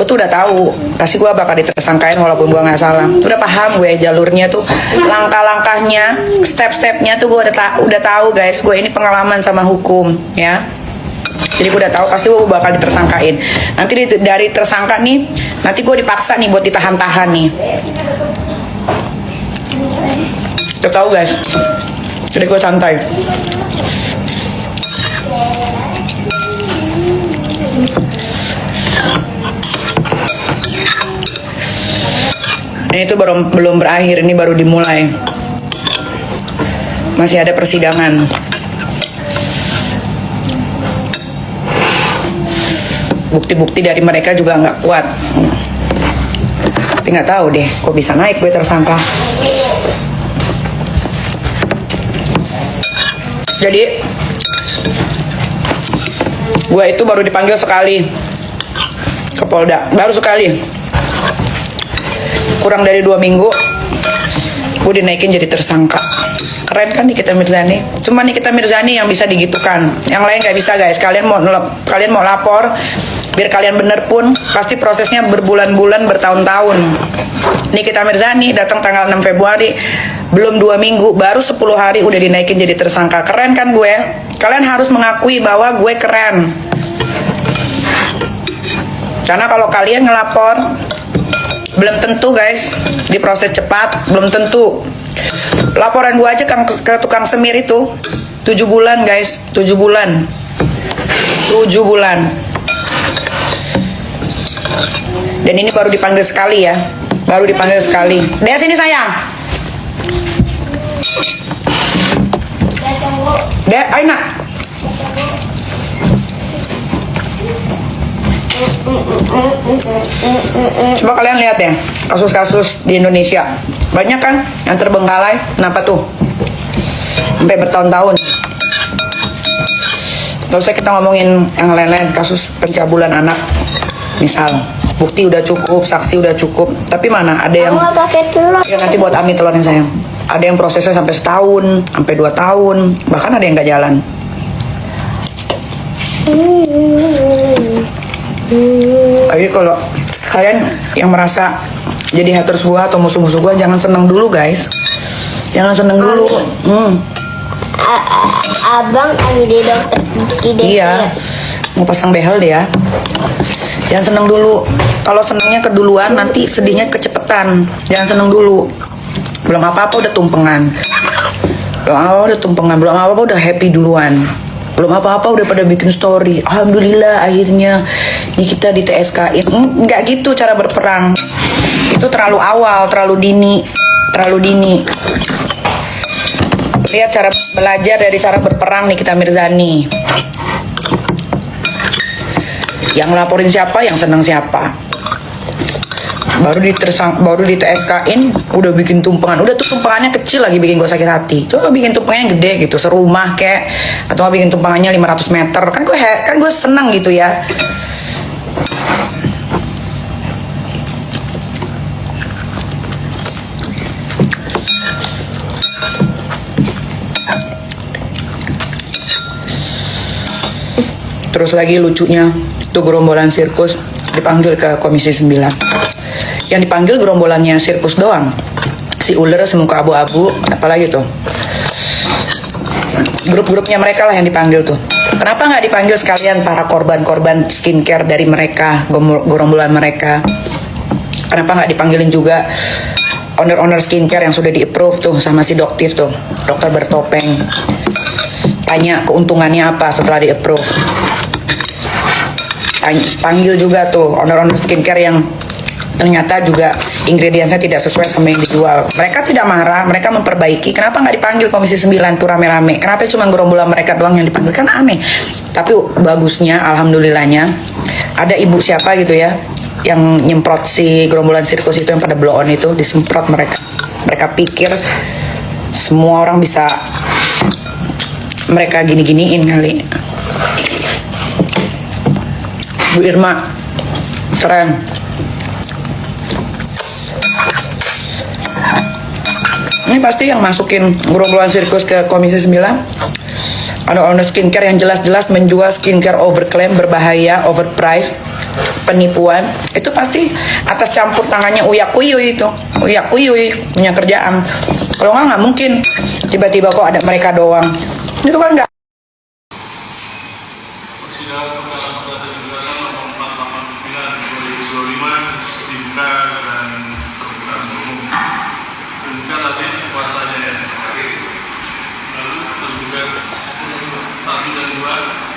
gue tuh udah tahu pasti gue bakal ditersangkain walaupun gue nggak salah. Udah paham gue jalurnya tuh, langkah-langkahnya, step-stepnya tuh gue udah tahu guys. Gue ini pengalaman sama hukum ya. Jadi gue udah tahu pasti gue bakal ditersangkain. Nanti dari tersangka nih, nanti gue dipaksa nih buat ditahan-tahan nih. Udah tahu guys. Jadi gue santai. Ini tuh belum berakhir, ini baru dimulai. Masih ada persidangan. Bukti-bukti dari mereka juga nggak kuat. Tapi nggak tahu deh, kok bisa naik gue tersangka. Jadi gue itu baru dipanggil sekali ke Polda, baru sekali. Kurang dari 2 minggu gue dinaikin jadi tersangka. Keren kan Nikita Mirzani? Cuma Nikita Mirzani yang bisa digitukan, yang lain nggak bisa guys. Kalian mau lapor, biar kalian bener pun pasti prosesnya berbulan-bulan, bertahun-tahun. Nikita Mirzani datang tanggal 6 Februari, belum 2 minggu, baru 10 hari udah dinaikin jadi tersangka. Keren kan gue? Kalian harus mengakui bahwa gue keren. Karena kalau kalian ngelapor, belum tentu guys diproses cepat, belum tentu. Laporan gue aja ke tukang semir itu 7 bulan guys, 7 bulan. 7 bulan. Dan ini baru dipanggil sekali ya. Baru dipanggil sekali. Dea sini sayang. Dea, ayo nak. Coba kalian lihat ya, kasus-kasus di Indonesia. Banyak kan yang terbengkalai. Kenapa tuh? Sampai bertahun-tahun. Gak usah kita ngomongin yang lain-lain, kasus pencabulan anak. Misal, bukti udah cukup, saksi udah cukup. Tapi mana ada yang... Ya nanti buat Ami telurnya sayang. Ada yang prosesnya sampai setahun, sampai 2 tahun. Bahkan ada yang gak jalan. Tapi kalau kalian yang merasa jadi haters gua atau musuh-musuh gua, jangan seneng dulu guys. Jangan seneng dulu. Abang lagi di dokter gigi. Iya, mau pasang behel deh ya. Jangan seneng dulu. Kalau senengnya keduluan, nanti sedihnya kecepetan. Jangan seneng dulu. Belum apa-apa udah tumpengan. Belum apa-apa udah happy duluan. Belum apa-apa udah pada bikin story. Alhamdulillah akhirnya ini kita di TSK-in. Nggak gitu cara berperang. Itu terlalu awal, terlalu dini. Lihat cara belajar dari cara berperang Nikita Mirzani. Yang laporin siapa, yang senang siapa. Baru di TSK-in udah bikin tumpengan. Udah tuh tumpengannya kecil lagi bikin gue sakit hati. Coba bikin tumpengannya gede gitu, serumah kek, atau bikin tumpengannya 500 meter. Kan gue senang gitu ya. Terus lagi lucunya, tuh gerombolan sirkus dipanggil ke Komisi 9. Yang dipanggil gerombolannya sirkus doang. Si ular semuka abu-abu, apalagi tuh. Grup-grupnya mereka lah yang dipanggil tuh. Kenapa nggak dipanggil sekalian para korban-korban skincare dari mereka, gerombolan mereka? Kenapa nggak dipanggilin juga owner-owner skincare yang sudah di-approve tuh sama si Doktif tuh, dokter bertopeng. Tanya keuntungannya apa setelah di-approve. Panggil juga tuh owner-owner skincare yang ternyata juga ingredientsnya tidak sesuai sama yang dijual. Mereka tidak marah, mereka memperbaiki. Kenapa nggak dipanggil Komisi 9 tuh rame-rame? Kenapa cuma gerombolan mereka doang yang dipanggil? Kan aneh. Tapi bagusnya, alhamdulillahnya, ada ibu siapa gitu ya yang nyemprot si gerombolan sirkus itu yang pada blow on itu, disemprot mereka. Mereka pikir semua orang bisa mereka gini-giniin kali. Bu Irma, keren. Ini pasti yang masukin gerombolan sirkus ke Komisi 9 ada owner skincare yang jelas-jelas menjual skincare overclaim, berbahaya, overpriced. penipuan, itu pasti atas campur tangannya Uya Kuyuy itu. Uya Kuyuy punya kerjaan. Kalau nggak mungkin tiba-tiba kok ada mereka doang. Itu kan nggak. Persidangan perkara perdata juga nomor 489/2025 dibuka dan terbuka umum. Terbuka tadi kuasanya ya. Lalu tergugat 1 dan 2